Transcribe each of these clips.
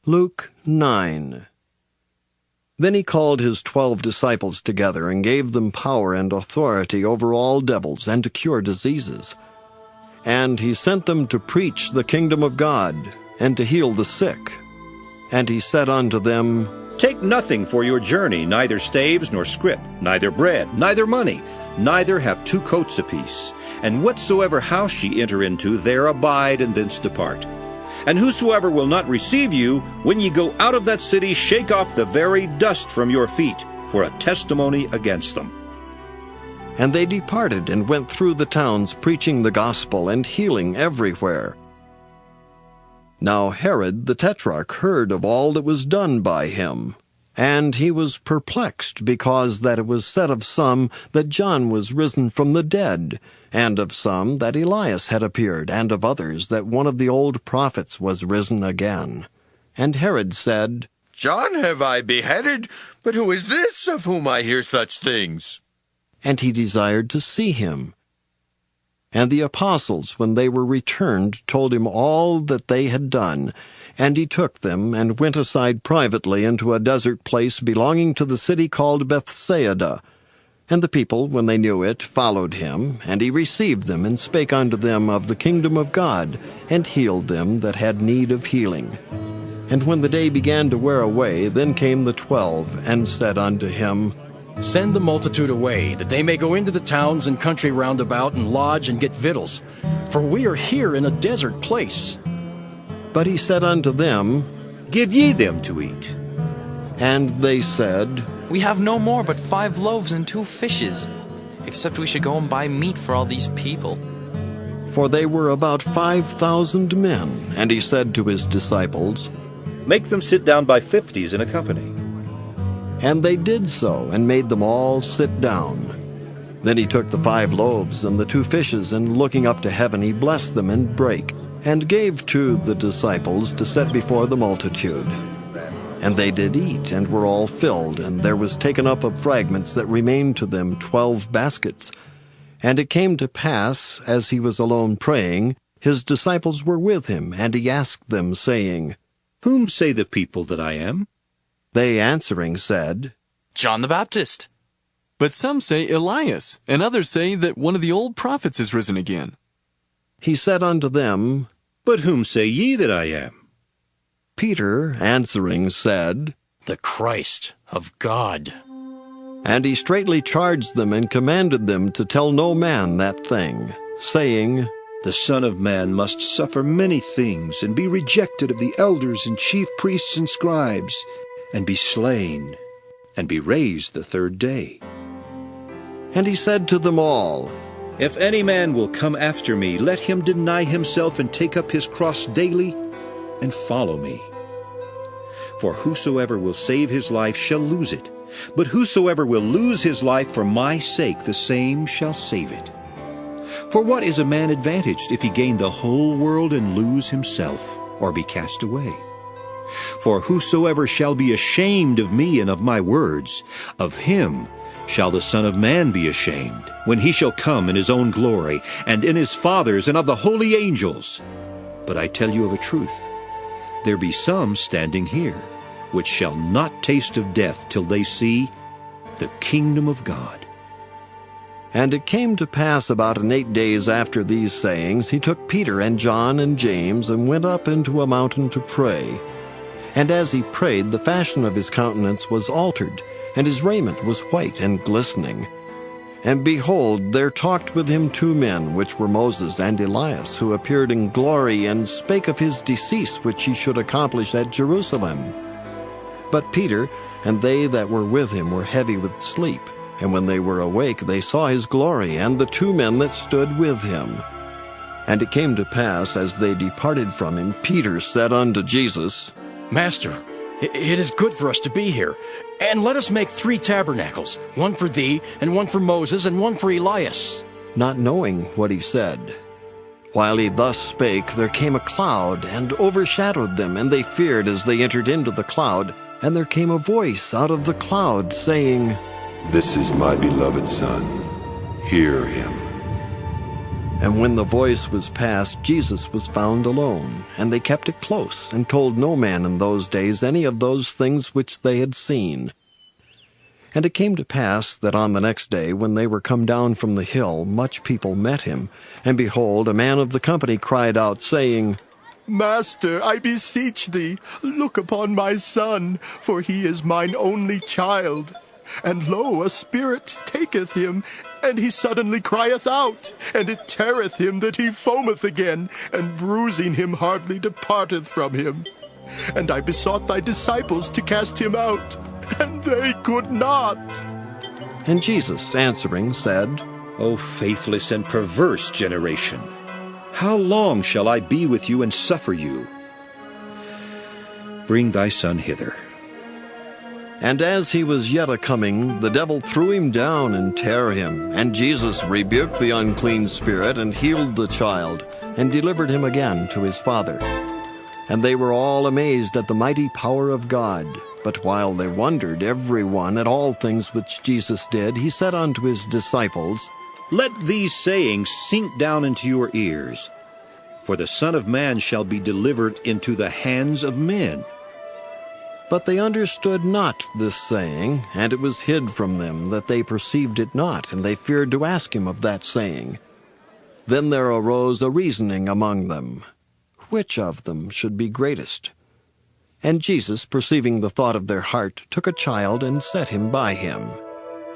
Luke 9. Then he called his 12 disciples together and gave them power and authority over all devils and to cure diseases. And he sent them to preach the kingdom of God and to heal the sick. And he said unto them, Take nothing for your journey, neither staves nor scrip, neither bread, neither money, neither have 2 coats apiece. And whatsoever house ye enter into, there abide, and thence depart. And whosoever will not receive you, when ye go out of that city, shake off the very dust from your feet, for a testimony against them. And they departed and went through the towns, preaching the gospel and healing everywhere. Now Herod the Tetrarch heard of all that was done by him, and he was perplexed, because that it was said of some that John was risen from the dead, and of some that Elias had appeared, and of others that one of the old prophets was risen again. And Herod said, John have I beheaded, but who is this of whom I hear such things? And he desired to see him. And the apostles, when they were returned, told him all that they had done. And he took them, and went aside privately into a desert place belonging to the city called Bethsaida. And the people, when they knew it, followed him, and he received them, and spake unto them of the kingdom of God, and healed them that had need of healing. And when the day began to wear away, then came the 12, and said unto him, Send the multitude away, that they may go into the towns and country round about, and lodge and get victuals. For we are here in a desert place. But he said unto them, Give ye them to eat. And they said, We have no more but 5 loaves and 2 fishes, except we should go and buy meat for all these people. For they were about 5,000 men. And he said to his disciples, Make them sit down by 50s in a company. And they did so, and made them all sit down. Then he took the 5 loaves and the 2 fishes, and looking up to heaven, he blessed them and brake, and gave to the disciples to set before the multitude. And they did eat, and were all filled, and there was taken up of fragments that remained to them 12 baskets. And it came to pass, as he was alone praying, his disciples were with him, and he asked them, saying, Whom say the people that I am? They answering said, John the Baptist. But some say Elias, and others say that one of the old prophets is risen again. He said unto them, But whom say ye that I am? Peter answering said, The Christ of God. And he straitly charged them and commanded them to tell no man that thing, saying, The Son of Man must suffer many things, and be rejected of the elders and chief priests and scribes, and be slain, and be raised the 3rd day. And he said to them all, If any man will come after me, let him deny himself and take up his cross daily, and follow me. For whosoever will save his life shall lose it, but whosoever will lose his life for my sake, the same shall save it. For what is a man advantaged if he gain the whole world and lose himself, or be cast away? For whosoever shall be ashamed of me and of my words, of him shall the Son of Man be ashamed, when he shall come in his own glory, and in his Father's, and of the holy angels. But I tell you of a truth, there be some standing here, which shall not taste of death till they see the kingdom of God. And it came to pass about 8 days after these sayings, he took Peter and John and James, and went up into a mountain to pray. And as he prayed, the fashion of his countenance was altered, and his raiment was white and glistening. And behold, there talked with him 2 men, which were Moses and Elias, who appeared in glory, and spake of his decease, which he should accomplish at Jerusalem. But Peter and they that were with him were heavy with sleep, and when they were awake, they saw his glory, and the 2 men that stood with him. And it came to pass, as they departed from him, Peter said unto Jesus, Master, it is good for us to be here. And let us make 3 tabernacles, one for thee, and one for Moses, and one for Elias. not knowing what he said. While he thus spake, there came a cloud, and overshadowed them, and they feared as they entered into the cloud. And there came a voice out of the cloud, saying, This is my beloved Son. Hear him. And when the voice was past, Jesus was found alone, and they kept it close, and told no man in those days any of those things which they had seen. And it came to pass that on the next day, when they were come down from the hill, much people met him. And behold, a man of the company cried out, saying, Master, I beseech thee, look upon my son, for he is mine only child. And lo, a spirit taketh him, and he suddenly crieth out, and it teareth him that he foameth again, and bruising him hardly departeth from him. And I besought thy disciples to cast him out, and they could not. And Jesus answering said, O faithless and perverse generation, how long shall I be with you and suffer you? Bring thy son hither. And as he was yet a-coming, the devil threw him down and tare him. And Jesus rebuked the unclean spirit, and healed the child, and delivered him again to his father. And they were all amazed at the mighty power of God. But while they wondered every one at all things which Jesus did, he said unto his disciples, Let these sayings sink down into your ears. For the Son of Man shall be delivered into the hands of men. But they understood not this saying, and it was hid from them, that they perceived it not, and they feared to ask him of that saying. Then there arose a reasoning among them, which of them should be greatest? And Jesus, perceiving the thought of their heart, took a child and set him by him,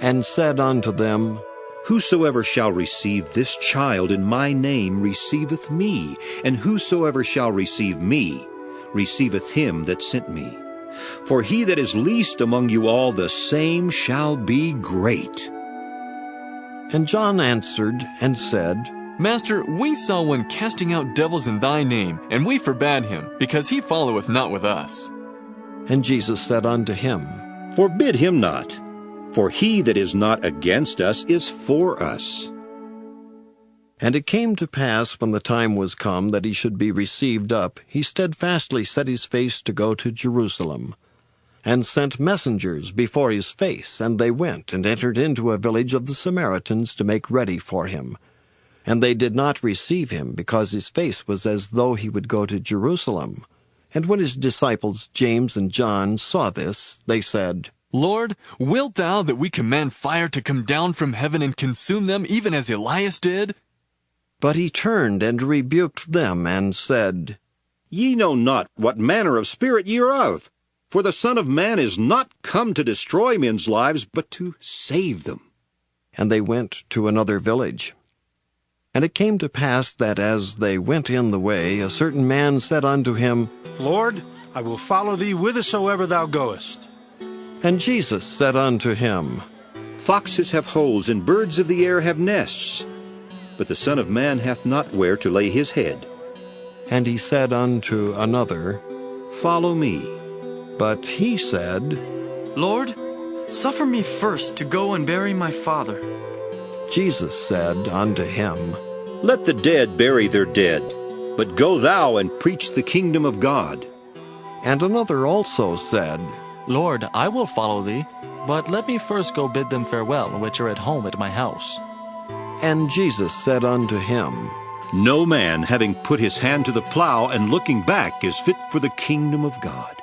and said unto them, Whosoever shall receive this child in my name receiveth me, and whosoever shall receive me receiveth him that sent me. For he that is least among you all, the same shall be great. And John answered and said, Master, we saw one casting out devils in thy name, and we forbade him, because he followeth not with us. And Jesus said unto him, Forbid him not, for he that is not against us is for us. And it came to pass, when the time was come that he should be received up, he steadfastly set his face to go to Jerusalem, and sent messengers before his face, and they went and entered into a village of the Samaritans to make ready for him. And they did not receive him, because his face was as though he would go to Jerusalem. And when his disciples James and John saw this, they said, Lord, wilt thou that we command fire to come down from heaven and consume them, even as Elias did? But he turned and rebuked them, and said, Ye know not what manner of spirit ye are of, for the Son of Man is not come to destroy men's lives, but to save them. And they went to another village. And it came to pass that as they went in the way, a certain man said unto him, Lord, I will follow thee whithersoever thou goest. And Jesus said unto him, Foxes have holes, and birds of the air have nests, but the Son of Man hath not where to lay his head. And he said unto another, Follow me. But he said, Lord, suffer me first to go and bury my father. Jesus said unto him, Let the dead bury their dead, but go thou and preach the kingdom of God. And another also said, Lord, I will follow thee, but let me first go bid them farewell, which are at home at my house. And Jesus said unto him, No man, having put his hand to the plow and looking back, is fit for the kingdom of God.